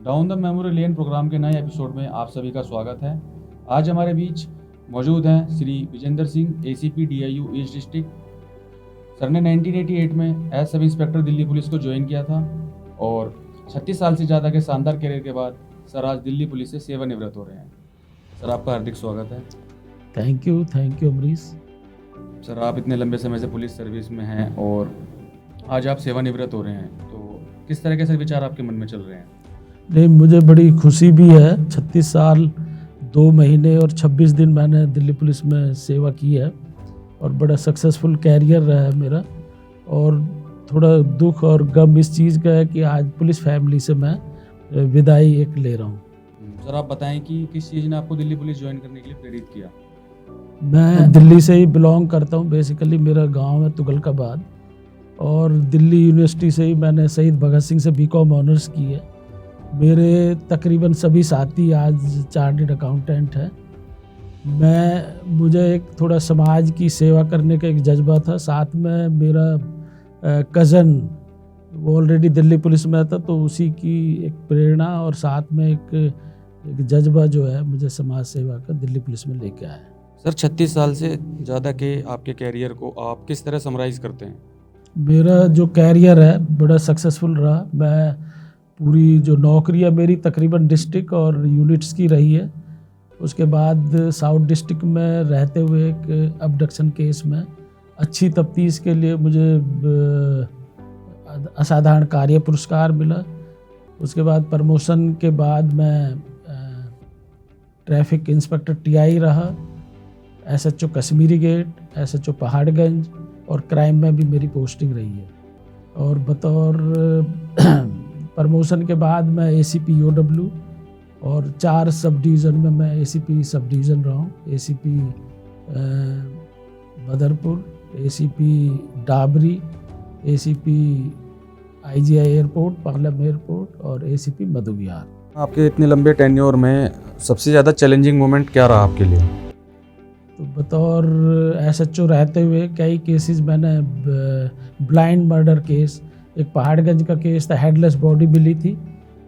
Down the memory lane program के नए episode में आप सभी का स्वागत है। आज हमारे बीच मौजूद हैं Shri Vijendra Singh, ACP DIU east district. Sir ने 1988 में as sub inspector Delhi police को ज्वाइन किया था और 36 साल से ज़्यादा के शानदार करियर के बाद सर आज दिल्ली पुलिस से सेवानिवृत्त हो रहे हैं। सर आपका हार्दिक स्वागत है। Thank you Amrish. सर आप इतने लंबे समय से पुलिस सर्विस में हैं और आज आप सेवानिवृत्त हो रहे हैं, तो किस तरह के सर विचार आपके मन में चल रहे हैं? नहीं, मुझे बड़ी खुशी भी है। 36 साल 2 महीने और 26 दिन मैंने दिल्ली पुलिस में सेवा की है और बड़ा सक्सेसफुल कैरियर रहा है मेरा। और थोड़ा दुख और गम इस चीज़ का है कि आज पुलिस फैमिली से मैं विदाई एक ले रहा हूँ। सर आप बताएं कि किस चीज़ ने आपको दिल्ली पुलिस ज्वाइन करने के लिए प्रेरित किया? मैं दिल्ली से ही बिलोंग करता हूँ। बेसिकली मेरा गांव है तुगलकाबाद और दिल्ली यूनिवर्सिटी से ही मैंने शहीद भगत सिंह से बीकॉम ऑनर्स की है। मेरे तकरीबन सभी साथी आज चार्टर्ड अकाउंटेंट हैं। मुझे एक थोड़ा समाज की सेवा करने का एक जज्बा था। साथ में मेरा कज़न वो ऑलरेडी दिल्ली पुलिस में था, तो उसी की एक प्रेरणा और साथ में एक जज्बा जो है मुझे समाज सेवा का दिल्ली पुलिस में लेके आया। सर 36 साल से ज़्यादा के आपके कैरियर को आप किस तरह समराइज करते हैं? मेरा जो कैरियर है बड़ा सक्सेसफुल रहा। मैं पूरी जो नौकरियां मेरी तकरीबन डिस्ट्रिक्ट और यूनिट्स की रही है। उसके बाद साउथ डिस्ट्रिक्ट में रहते हुए एक अबडक्शन केस में अच्छी तफ्तीश के लिए मुझे असाधारण कार्य पुरस्कार मिला। उसके बाद प्रमोशन के बाद मैं ट्रैफिक इंस्पेक्टर टीआई रहा, SHO Kashmiri gate, SHO Paharganj और क्राइम में भी मेरी पोस्टिंग रही है। और बतौर प्रमोशन के बाद मैं एसीपी ओडब्ल्यू और 4 सब डिवीज़न में मैं एसीपी सब डिवीज़न रहा हूँ। ACP Badarpur, ACP dowry, ACP IGI airport, पार्लम airport और एसीपी मधुविहार। आपके इतने लंबे टेन्योर में सबसे ज़्यादा चैलेंजिंग मोमेंट क्या रहा आपके लिए? तो बतौर एसएचओ रहते हुए कई केसेस मैंने ब्लाइंड मर्डर केस, एक पहाड़गंज का केस था, हेडलेस बॉडी मिली थी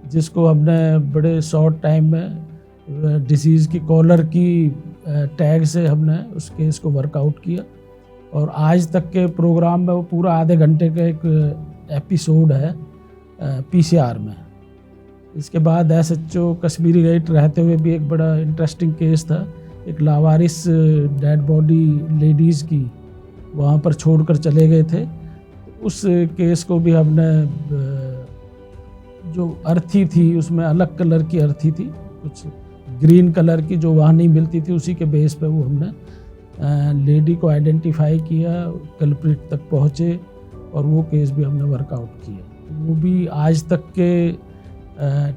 जिसको हमने बड़े शॉर्ट टाइम में डिसीज़ की कॉलर की टैग से हमने उस केस को वर्कआउट किया। और आज तक के प्रोग्राम में वो पूरा आधे घंटे का एक एपिसोड है पीसीआर में। इसके बाद एसएचओ कश्मीरी गेट रहते हुए भी एक बड़ा इंटरेस्टिंग केस था। एक लावारिस डेड बॉडी लेडीज़ की वहाँ पर छोड़कर चले गए थे। उस केस को भी हमने जो अर्थी थी उसमें अलग कलर की अर्थी थी, कुछ ग्रीन कलर की जो वहाँ नहीं मिलती थी, उसी के बेस पे वो हमने लेडी को आइडेंटिफाई किया, कल्प्रिट तक पहुँचे और वो केस भी हमने वर्कआउट किया। वो भी आज तक के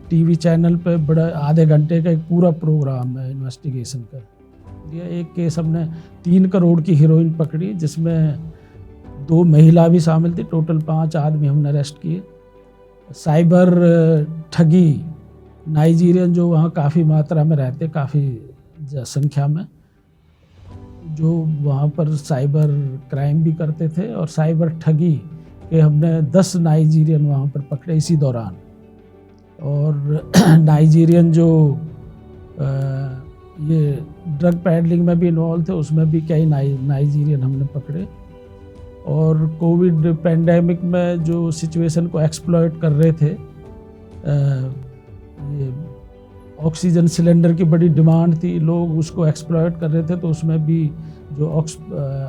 टीवी चैनल पे बड़ा आधे घंटे का एक पूरा प्रोग्राम है इन्वेस्टिगेशन का। ये एक केस हमने 3 करोड़ की हीरोइन पकड़ी जिसमें 2 महिला भी शामिल थी। टोटल 5 आदमी हमने अरेस्ट किए। साइबर ठगी, नाइजीरियन जो वहाँ काफ़ी मात्रा में रहते, काफ़ी संख्या में, जो वहाँ पर साइबर क्राइम भी करते थे और साइबर ठगी के हमने 10 नाइजीरियन वहाँ पर पकड़े इसी दौरान। और नाइजीरियन जो ये ड्रग पैडलिंग में भी इन्वॉल्व थे, उसमें भी कई नाइजीरियन हमने पकड़े। और कोविड पेंडेमिक में जो सिचुएशन को एक्सप्लॉइट कर रहे थे, ये ऑक्सीजन सिलेंडर की बड़ी डिमांड थी, लोग उसको एक्सप्लॉइट कर रहे थे, तो उसमें भी जो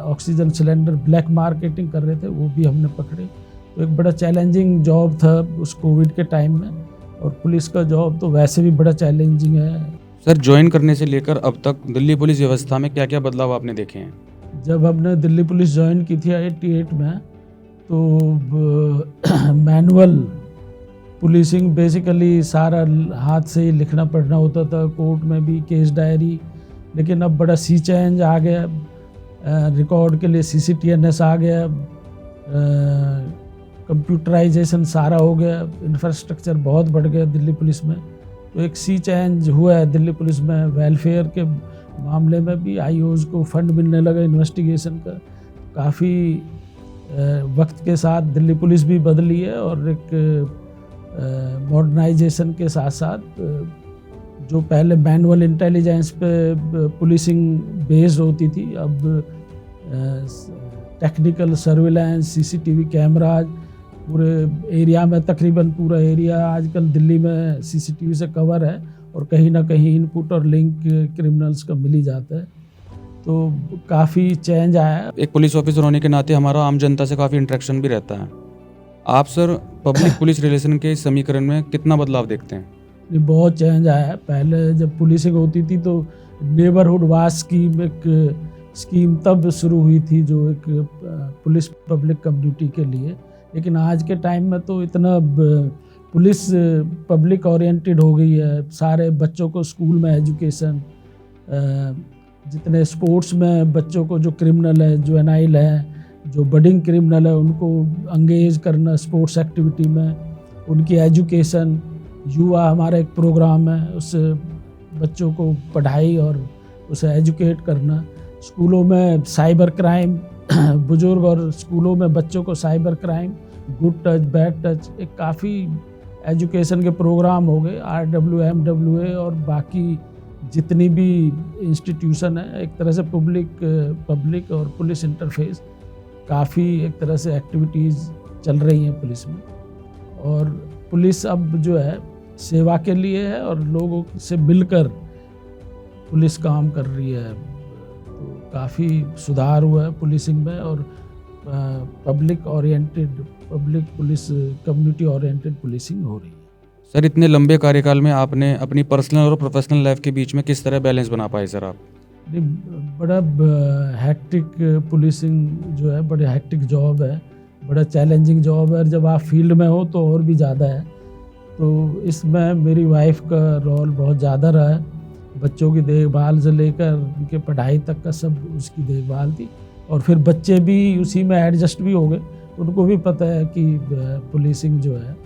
ऑक्सीजन सिलेंडर ब्लैक मार्केटिंग कर रहे थे वो भी हमने पकड़े। तो एक बड़ा चैलेंजिंग जॉब था उस कोविड के टाइम में, और पुलिस का जॉब तो वैसे भी बड़ा चैलेंजिंग है। सर ज्वाइन करने से लेकर अब तक दिल्ली पुलिस व्यवस्था में क्या क्या बदलाव आपने देखे हैं? जब हमने दिल्ली पुलिस ज्वाइन की थी 88 में, तो मैनुअल पुलिसिंग बेसिकली सारा हाथ से ही लिखना पढ़ना होता था, कोर्ट में भी केस डायरी। लेकिन अब बड़ा सी चेंज आ गया, रिकॉर्ड के लिए सीसीटीएनएस आ गया, कंप्यूटराइजेशन सारा हो गया, इंफ्रास्ट्रक्चर बहुत बढ़ गया दिल्ली पुलिस में। तो एक सी चेंज हुआ है दिल्ली पुलिस में। वेलफेयर के मामले में भी आईओज को फंड मिलने लगा इन्वेस्टिगेशन का। काफ़ी वक्त के साथ दिल्ली पुलिस भी बदली है और एक मॉडर्नाइजेशन के साथ साथ जो पहले मैनुअल इंटेलिजेंस पे पुलिसिंग बेस्ड होती थी, अब टेक्निकल सर्विलेंस, सीसीटीवी कैमराज पूरे एरिया में, तकरीबन पूरा एरिया आजकल दिल्ली में सीसीटीवी से कवर है और कहीं ना कहीं इनपुट और लिंक क्रिमिनल्स का मिल ही जाता है, तो काफ़ी चेंज आया है। एक पुलिस ऑफिसर होने के नाते हमारा आम जनता से काफ़ी इंटरेक्शन भी रहता है। आप सर पब्लिक पुलिस रिलेशन के इस समीकरण में कितना बदलाव देखते हैं? ये बहुत चेंज आया है। पहले जब पुलिसिंग होती थी तो नेबरहुड वाच स्कीम, एक स्कीम तब शुरू हुई थी जो एक पुलिस पब्लिक कम्युनिटी के लिए, लेकिन आज के टाइम में तो इतना पुलिस पब्लिक ओरिएंटेड हो गई है। सारे बच्चों को स्कूल में एजुकेशन, जितने स्पोर्ट्स में बच्चों को जो क्रिमिनल है, जो एनाइल है, जो बडिंग क्रिमिनल है, उनको एंगेज करना स्पोर्ट्स एक्टिविटी में, उनकी एजुकेशन। युवा हमारा एक प्रोग्राम है, उससे बच्चों को पढ़ाई और उसे एजुकेट करना। स्कूलों में साइबर क्राइम, बुजुर्ग और स्कूलों में बच्चों को cyber crime, good touch, bad touch, एक काफ़ी एजुकेशन के प्रोग्राम हो गए। RWMWA और बाकी जितनी भी इंस्टीट्यूशन है, एक तरह से पब्लिक और पुलिस इंटरफेस काफ़ी एक तरह से एक्टिविटीज़ चल रही हैं पुलिस में। और पुलिस अब जो है सेवा के लिए है और लोगों से मिलकर पुलिस काम कर रही है, तो काफ़ी सुधार हुआ है पुलिसिंग में। और public oriented, public police community oriented policing हो रही है। सर इतने लंबे कार्यकाल में आपने अपनी पर्सनल और प्रोफेशनल लाइफ के बीच में किस तरह बैलेंस बना पाए सर आप? बड़ा हैक्टिक पुलिसिंग जो है, बड़ा हैक्टिक जॉब है, बड़ा चैलेंजिंग जॉब है। और जब आप फील्ड में हो तो और भी ज़्यादा है। तो इसमें मेरी वाइफ का रोल बहुत ज़्यादा रहा है। बच्चों की देखभाल से लेकर उनके पढ़ाई तक का सब उसकी देखभाल थी। और फिर बच्चे भी उसी में एडजस्ट भी हो गए। उनको भी पता है कि पुलिसिंग जो है,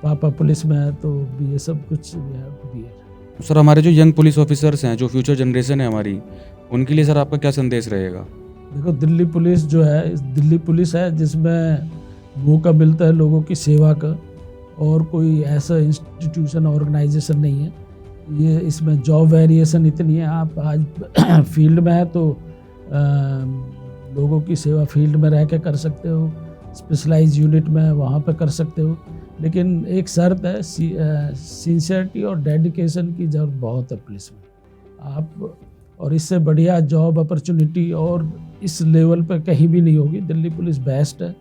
पापा पुलिस में है, तो ये सब कुछ भी है। सर हमारे जो यंग पुलिस ऑफिसर्स हैं, जो फ्यूचर जनरेशन है हमारी, उनके लिए सर आपका क्या संदेश रहेगा? देखो, दिल्ली पुलिस जो है, दिल्ली पुलिस है जिसमें मौका मिलता है लोगों की सेवा का, और कोई ऐसा इंस्टीट्यूशन ऑर्गेनाइजेशन नहीं है। ये इसमें जॉब वेरिएशन इतनी है। आप आज फील्ड में है तो लोगों की सेवा फील्ड में रह के कर सकते हो, स्पेशलाइज यूनिट में वहाँ पे कर सकते हो, लेकिन एक शर्त है, सिंसियरिटी और डेडिकेशन की ज़रूरत बहुत है पुलिस में। आप और इससे बढ़िया जॉब अपॉर्चुनिटी और इस लेवल पर कहीं भी नहीं होगी। दिल्ली पुलिस बेस्ट है,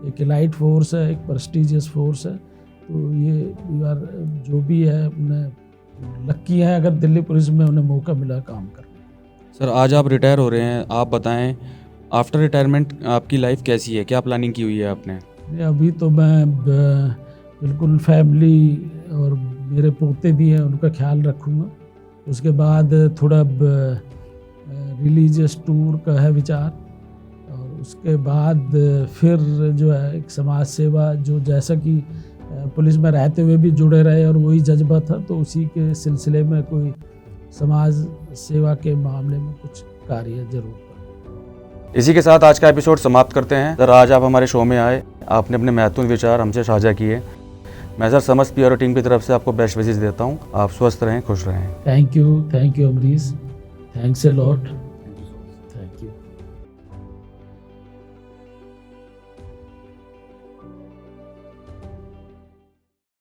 एक एलाइट फोर्स है, एक प्रेस्टिजियस फोर्स है। तो ये यार जो भी है, उन्हें लक्की है अगर दिल्ली पुलिस में उन्हें मौका मिला काम करने। सर आज आप रिटायर हो रहे हैं, आप बताएं आफ्टर रिटायरमेंट आपकी लाइफ कैसी है, क्या प्लानिंग की हुई है आपने? अभी तो मैं बिल्कुल फैमिली और मेरे पोते भी हैं, उनका ख्याल रखूँगा। उसके बाद थोड़ा रिलीजियस टूर का है विचार, और उसके बाद फिर जो है एक समाज सेवा, जो जैसा कि पुलिस में रहते हुए भी जुड़े रहे और वही जज्बा था, तो उसी के सिलसिले में कोई समाज सेवा के मामले में कुछ कार्य जरूर करूँ। इसी के साथ आज का एपिसोड समाप्त करते हैं। सर आज आप हमारे शो में आए, आपने अपने महत्वपूर्ण विचार हमसे साझा किए। मैं सर समस्त पीआरओ टीम की तरफ से आपको बेस्ट विशेस देता हूँ। आप स्वस्थ रहें, खुश रहें। Thank you Amrish, thanks a lot.